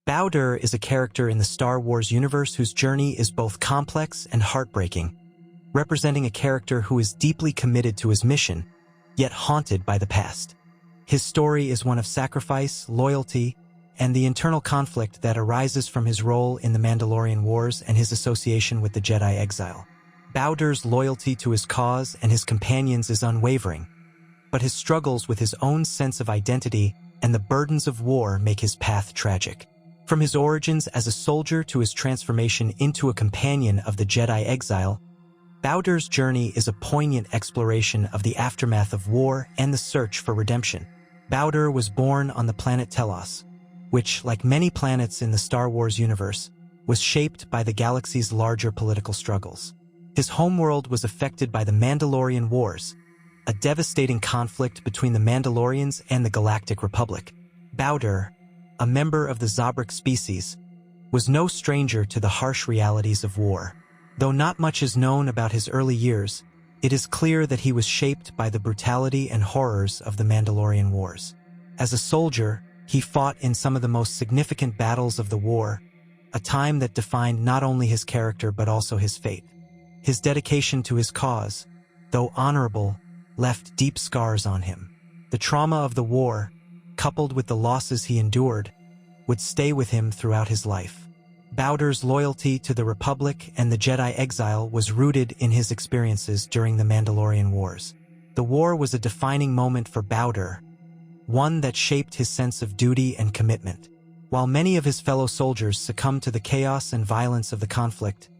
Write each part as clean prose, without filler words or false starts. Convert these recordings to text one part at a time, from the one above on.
Bao-Dur is a character in the Star Wars universe whose journey is both complex and heartbreaking, representing a character who is deeply committed to his mission, yet haunted by the past. His story is one of sacrifice, loyalty, and the internal conflict that arises from his role in the Mandalorian Wars and his association with the Jedi exile. Bao-Dur's loyalty to his cause and his companions is unwavering, but his struggles with his own sense of identity and the burdens of war make his path tragic. From his origins as a soldier to his transformation into a companion of the Jedi exile, Bao-Dur's journey is a poignant exploration of the aftermath of war and the search for redemption. Bao-Dur was born on the planet Telos, which, like many planets in the Star Wars universe, was shaped by the galaxy's larger political struggles. His homeworld was affected by the Mandalorian Wars, a devastating conflict between the Mandalorians and the Galactic Republic. Bao-Dur, a member of the Zabrak species, was no stranger to the harsh realities of war. Though not much is known about his early years, it is clear that he was shaped by the brutality and horrors of the Mandalorian Wars. As a soldier, he fought in some of the most significant battles of the war, a time that defined not only his character but also his fate. His dedication to his cause, though honorable, left deep scars on him. The trauma of the war, coupled with the losses he endured, would stay with him throughout his life. Bao-Dur's loyalty to the Republic and the Jedi exile was rooted in his experiences during the Mandalorian Wars. The war was a defining moment for Bao-Dur, one that shaped his sense of duty and commitment. While many of his fellow soldiers succumbed to the chaos and violence of the conflict,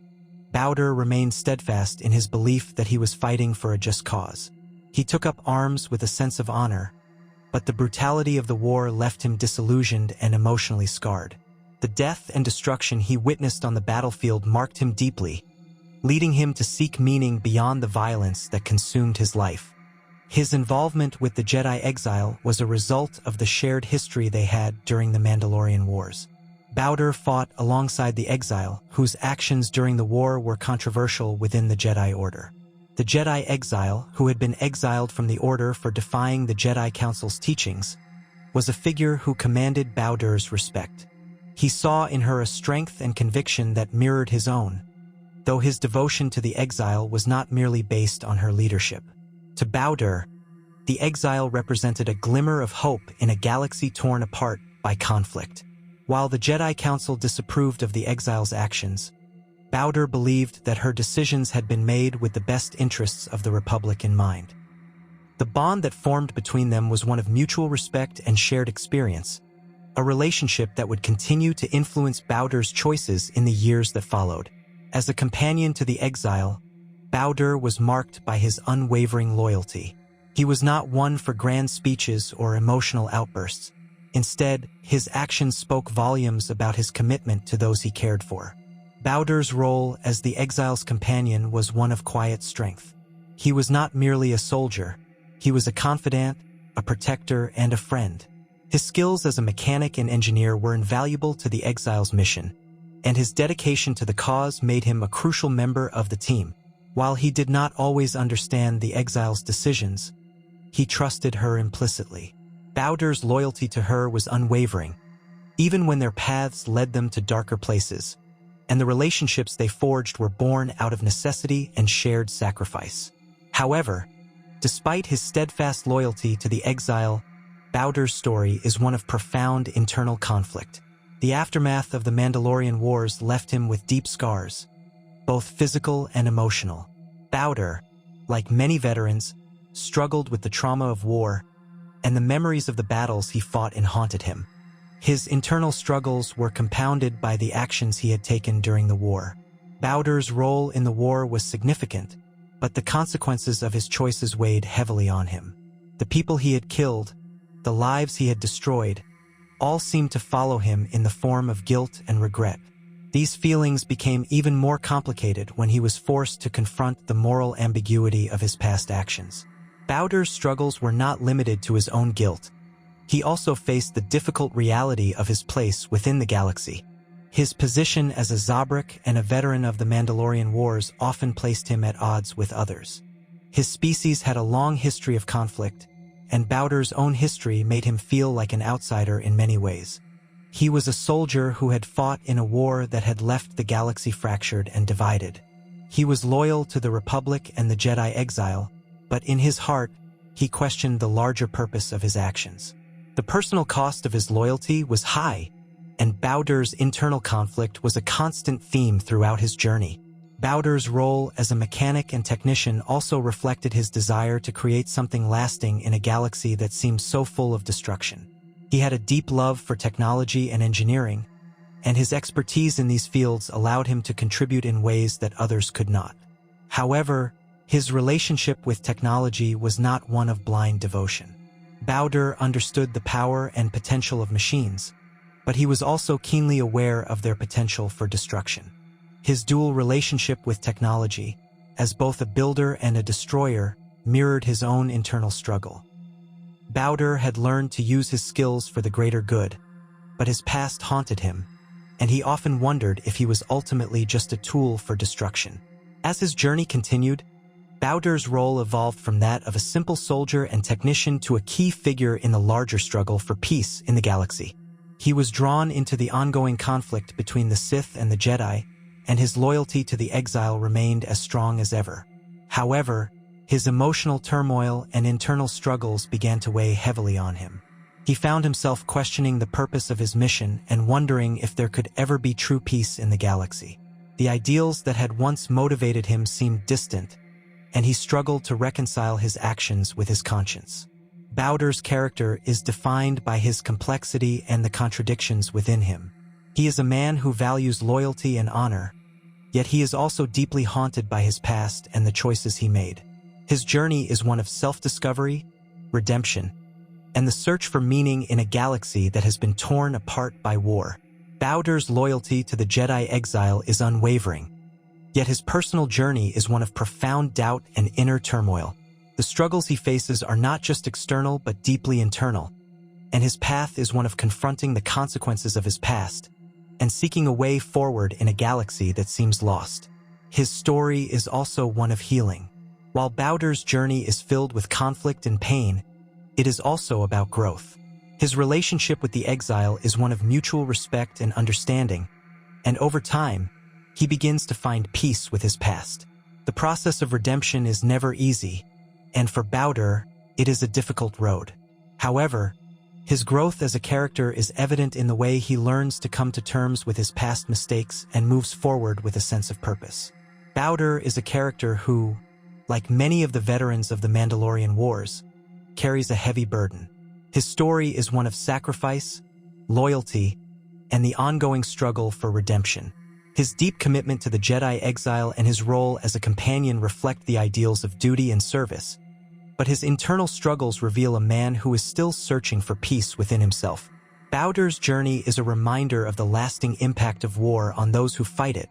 Bao-Dur remained steadfast in his belief that he was fighting for a just cause. He took up arms with a sense of honor, but the brutality of the war left him disillusioned and emotionally scarred. The death and destruction he witnessed on the battlefield marked him deeply, leading him to seek meaning beyond the violence that consumed his life. His involvement with the Jedi exile was a result of the shared history they had during the Mandalorian Wars. Bao-Dur fought alongside the exile, whose actions during the war were controversial within the Jedi Order. The Jedi exile, who had been exiled from the Order for defying the Jedi Council's teachings, was a figure who commanded Bao-Dur's respect. He saw in her a strength and conviction that mirrored his own, though his devotion to the exile was not merely based on her leadership. To Bao-Dur, the exile represented a glimmer of hope in a galaxy torn apart by conflict. While the Jedi Council disapproved of the exile's actions, Bao-Dur believed that her decisions had been made with the best interests of the Republic in mind. The bond that formed between them was one of mutual respect and shared experience, a relationship that would continue to influence Bao-Dur's choices in the years that followed. As a companion to the exile, Bao-Dur was marked by his unwavering loyalty. He was not one for grand speeches or emotional outbursts. Instead, his actions spoke volumes about his commitment to those he cared for. Bao-Dur's role as the exile's companion was one of quiet strength. He was not merely a soldier. He was a confidant, a protector, and a friend. His skills as a mechanic and engineer were invaluable to the exile's mission, and his dedication to the cause made him a crucial member of the team. While he did not always understand the exile's decisions, he trusted her implicitly. Bao-Dur's loyalty to her was unwavering, even when their paths led them to darker places, and the relationships they forged were born out of necessity and shared sacrifice. However, despite his steadfast loyalty to the exile, Bao-Dur's story is one of profound internal conflict. The aftermath of the Mandalorian Wars left him with deep scars, both physical and emotional. Bao-Dur, like many veterans, struggled with the trauma of war, and the memories of the battles he fought in haunted him. His internal struggles were compounded by the actions he had taken during the war. Bao-Dur's role in the war was significant, but the consequences of his choices weighed heavily on him. The people he had killed, the lives he had destroyed, all seemed to follow him in the form of guilt and regret. These feelings became even more complicated when he was forced to confront the moral ambiguity of his past actions. Bao-Dur's struggles were not limited to his own guilt. He also faced the difficult reality of his place within the galaxy. His position as a Zabrak and a veteran of the Mandalorian Wars often placed him at odds with others. His species had a long history of conflict, and Bao-Dur's own history made him feel like an outsider in many ways. He was a soldier who had fought in a war that had left the galaxy fractured and divided. He was loyal to the Republic and the Jedi exile, but in his heart, he questioned the larger purpose of his actions. The personal cost of his loyalty was high, and Bao-Dur's internal conflict was a constant theme throughout his journey. Bao-Dur's role as a mechanic and technician also reflected his desire to create something lasting in a galaxy that seemed so full of destruction. He had a deep love for technology and engineering, and his expertise in these fields allowed him to contribute in ways that others could not. However, his relationship with technology was not one of blind devotion. Bao-Dur understood the power and potential of machines, but he was also keenly aware of their potential for destruction. His dual relationship with technology, as both a builder and a destroyer, mirrored his own internal struggle. Bao-Dur had learned to use his skills for the greater good, but his past haunted him, and he often wondered if he was ultimately just a tool for destruction. As his journey continued, Bao-Dur's role evolved from that of a simple soldier and technician to a key figure in the larger struggle for peace in the galaxy. He was drawn into the ongoing conflict between the Sith and the Jedi, and his loyalty to the exile remained as strong as ever. However, his emotional turmoil and internal struggles began to weigh heavily on him. He found himself questioning the purpose of his mission and wondering if there could ever be true peace in the galaxy. The ideals that had once motivated him seemed distant, and he struggled to reconcile his actions with his conscience. Bao-Dur's character is defined by his complexity and the contradictions within him. He is a man who values loyalty and honor, yet he is also deeply haunted by his past and the choices he made. His journey is one of self-discovery, redemption, and the search for meaning in a galaxy that has been torn apart by war. Bao-Dur's loyalty to the Jedi exile is unwavering, yet his personal journey is one of profound doubt and inner turmoil. The struggles he faces are not just external but deeply internal, and his path is one of confronting the consequences of his past and seeking a way forward in a galaxy that seems lost. His story is also one of healing. While Bao-Dur's journey is filled with conflict and pain, it is also about growth. His relationship with the exile is one of mutual respect and understanding, and over time, he begins to find peace with his past. The process of redemption is never easy, and for Bao-Dur, it is a difficult road. However, his growth as a character is evident in the way he learns to come to terms with his past mistakes and moves forward with a sense of purpose. Bao-Dur is a character who, like many of the veterans of the Mandalorian Wars, carries a heavy burden. His story is one of sacrifice, loyalty, and the ongoing struggle for redemption. His deep commitment to the Jedi exile and his role as a companion reflect the ideals of duty and service, but his internal struggles reveal a man who is still searching for peace within himself. Bao-Dur's journey is a reminder of the lasting impact of war on those who fight it,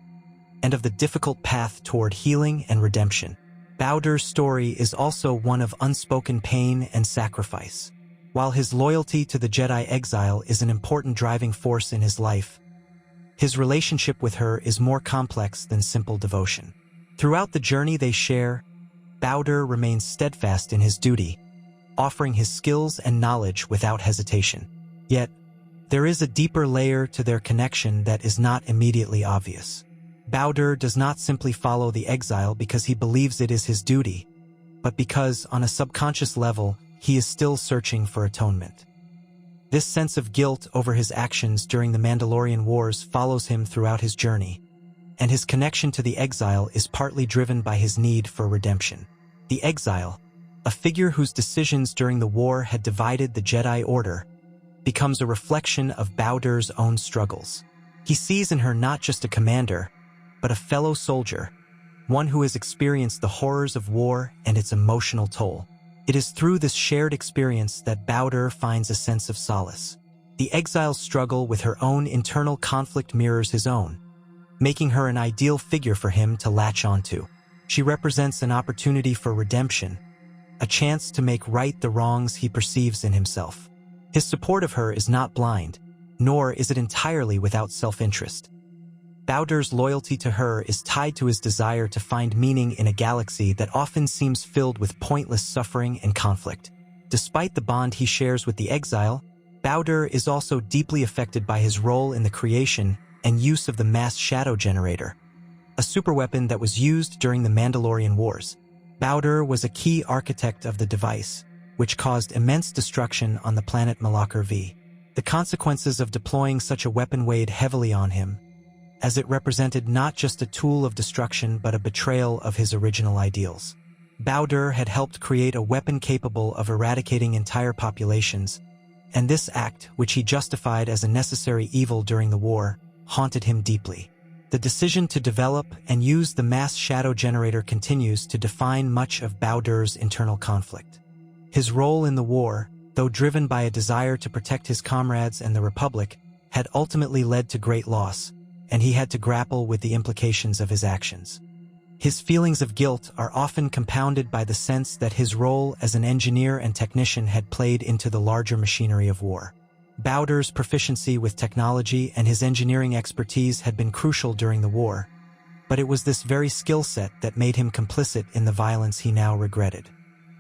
and of the difficult path toward healing and redemption. Bao-Dur's story is also one of unspoken pain and sacrifice. While his loyalty to the Jedi exile is an important driving force in his life, his relationship with her is more complex than simple devotion. Throughout the journey they share, Bao-Dur remains steadfast in his duty, offering his skills and knowledge without hesitation. Yet, there is a deeper layer to their connection that is not immediately obvious. Bao-Dur does not simply follow the exile because he believes it is his duty, but because, on a subconscious level, he is still searching for atonement. This sense of guilt over his actions during the Mandalorian Wars follows him throughout his journey, and his connection to the exile is partly driven by his need for redemption. The exile, a figure whose decisions during the war had divided the Jedi Order, becomes a reflection of Bao-Dur's own struggles. He sees in her not just a commander, but a fellow soldier, one who has experienced the horrors of war and its emotional toll. It is through this shared experience that Bao-Dur finds a sense of solace. The exile's struggle with her own internal conflict mirrors his own, making her an ideal figure for him to latch onto. She represents an opportunity for redemption, a chance to make right the wrongs he perceives in himself. His support of her is not blind, nor is it entirely without self-interest. Bao-Dur's loyalty to her is tied to his desire to find meaning in a galaxy that often seems filled with pointless suffering and conflict. Despite the bond he shares with the exile, Bao-Dur is also deeply affected by his role in the creation and use of the mass shadow generator, a superweapon that was used during the Mandalorian Wars. Bao-Dur was a key architect of the device, which caused immense destruction on the planet Malakar V. The consequences of deploying such a weapon weighed heavily on him, as it represented not just a tool of destruction but a betrayal of his original ideals. Bao-Dur had helped create a weapon capable of eradicating entire populations, and this act, which he justified as a necessary evil during the war, haunted him deeply. The decision to develop and use the mass shadow generator continues to define much of Bao-Dur's internal conflict. His role in the war, though driven by a desire to protect his comrades and the Republic, had ultimately led to great loss, and he had to grapple with the implications of his actions. His feelings of guilt are often compounded by the sense that his role as an engineer and technician had played into the larger machinery of war. Bao-Dur's proficiency with technology and his engineering expertise had been crucial during the war, but it was this very skill set that made him complicit in the violence he now regretted.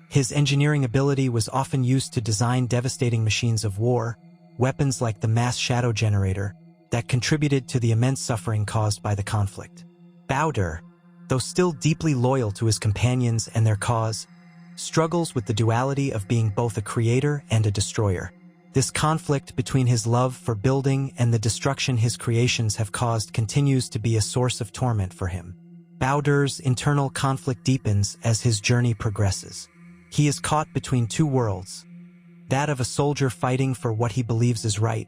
His engineering ability was often used to design devastating machines of war, weapons like the mass shadow generator, that contributed to the immense suffering caused by the conflict. Bao-Dur, though still deeply loyal to his companions and their cause, struggles with the duality of being both a creator and a destroyer. This conflict between his love for building and the destruction his creations have caused continues to be a source of torment for him. Bao-Dur's internal conflict deepens as his journey progresses. He is caught between two worlds, that of a soldier fighting for what he believes is right,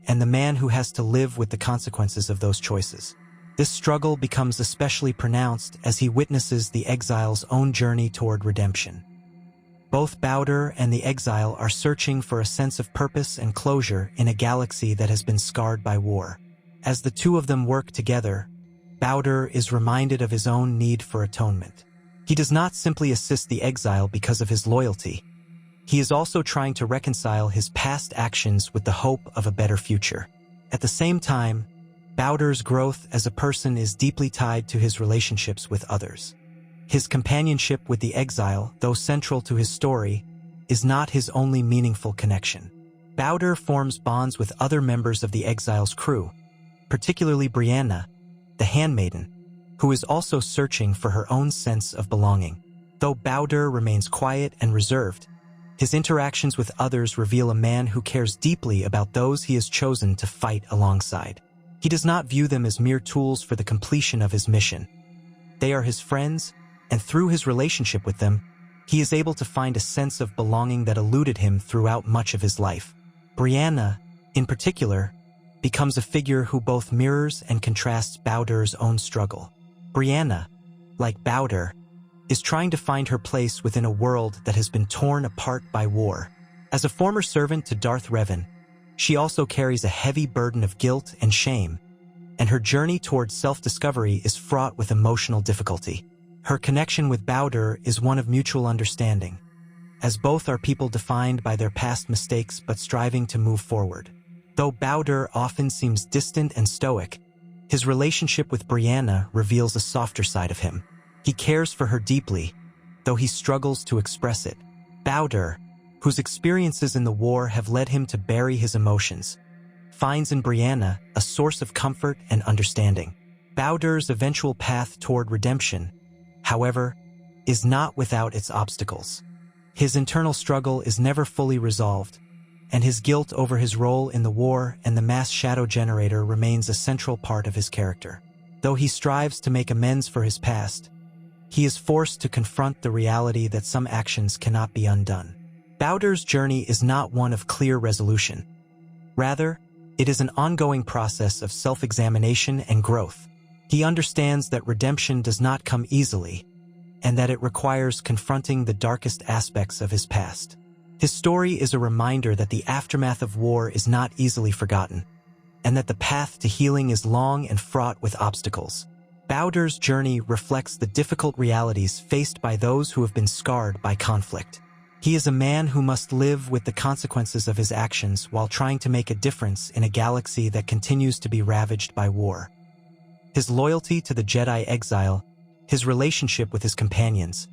and the man who has to live with the consequences of those choices. This struggle becomes especially pronounced as he witnesses the exile's own journey toward redemption. Both Bao-Dur and the exile are searching for a sense of purpose and closure in a galaxy that has been scarred by war. As the two of them work together, Bao-Dur is reminded of his own need for atonement. He does not simply assist the exile because of his loyalty. He is also trying to reconcile his past actions with the hope of a better future. At the same time, Bao-Dur's growth as a person is deeply tied to his relationships with others. His companionship with the exile, though central to his story, is not his only meaningful connection. Bao-Dur forms bonds with other members of the exile's crew, particularly Brianna, the handmaiden, who is also searching for her own sense of belonging. Though Bao-Dur remains quiet and reserved, his interactions with others reveal a man who cares deeply about those he has chosen to fight alongside. He does not view them as mere tools for the completion of his mission. They are his friends, and through his relationship with them, he is able to find a sense of belonging that eluded him throughout much of his life. Brianna, in particular, becomes a figure who both mirrors and contrasts Bao-Dur's own struggle. Brianna, like Bao-Dur, is trying to find her place within a world that has been torn apart by war. As a former servant to Darth Revan, she also carries a heavy burden of guilt and shame, and her journey towards self-discovery is fraught with emotional difficulty. Her connection with Bao-Dur is one of mutual understanding, as both are people defined by their past mistakes but striving to move forward. Though Bao-Dur often seems distant and stoic, his relationship with Brianna reveals a softer side of him. He cares for her deeply, though he struggles to express it. Bao-Dur, whose experiences in the war have led him to bury his emotions, finds in Brianna a source of comfort and understanding. Bao-Dur's eventual path toward redemption, however, is not without its obstacles. His internal struggle is never fully resolved, and his guilt over his role in the war and the mass shadow generator remains a central part of his character. Though he strives to make amends for his past, he is forced to confront the reality that some actions cannot be undone. Bao-Dur's journey is not one of clear resolution. Rather, it is an ongoing process of self-examination and growth. He understands that redemption does not come easily, and that it requires confronting the darkest aspects of his past. His story is a reminder that the aftermath of war is not easily forgotten, and that the path to healing is long and fraught with obstacles. Bao-Dur's journey reflects the difficult realities faced by those who have been scarred by conflict. He is a man who must live with the consequences of his actions while trying to make a difference in a galaxy that continues to be ravaged by war. His loyalty to the Jedi exile, his relationship with his companions,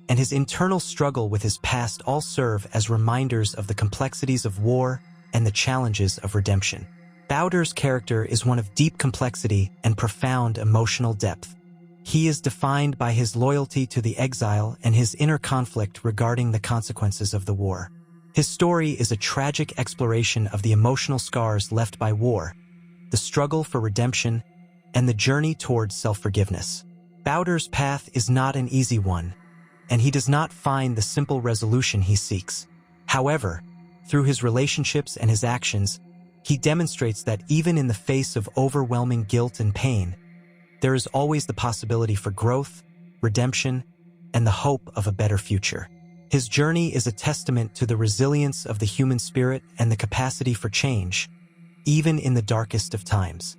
and his internal struggle with his past all serve as reminders of the complexities of war and the challenges of redemption. Bao-Dur's character is one of deep complexity and profound emotional depth. He is defined by his loyalty to the exile and his inner conflict regarding the consequences of the war. His story is a tragic exploration of the emotional scars left by war, the struggle for redemption, and the journey towards self-forgiveness. Bao-Dur's path is not an easy one, and he does not find the simple resolution he seeks. However, through his relationships and his actions, he demonstrates that even in the face of overwhelming guilt and pain, there is always the possibility for growth, redemption, and the hope of a better future. His journey is a testament to the resilience of the human spirit and the capacity for change, even in the darkest of times.